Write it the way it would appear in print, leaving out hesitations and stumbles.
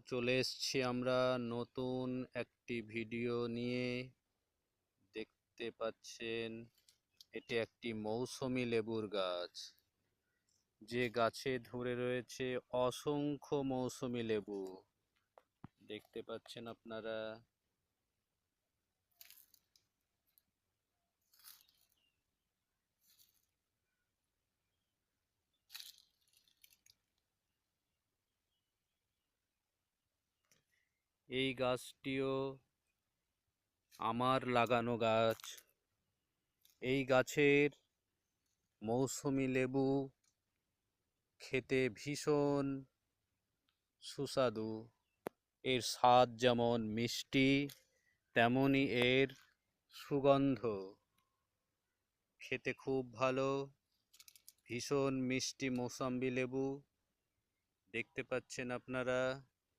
চলে এসেছি আমরা নতুন একটি ভিডিও নিয়ে। দেখতে পাচ্ছেন এটি একটি মৌসুমী লেবুর গাছ, যে গাছে ধরে রয়েছে অসংখ্য মৌসুমী লেবু। দেখতে পাচ্ছেন আপনারা। এই গাছটিও আমার লাগানো গাছ। এই গাছের মৌসুমী লেবু খেতে ভীষণ সুস্বাদু। এর স্বাদ যেমন মিষ্টি, তেমনি এর সুগন্ধ খেতে খুব ভালো। ভীষণ মিষ্টি মৌসুমী লেবু দেখতে পাচ্ছেন আপনারা।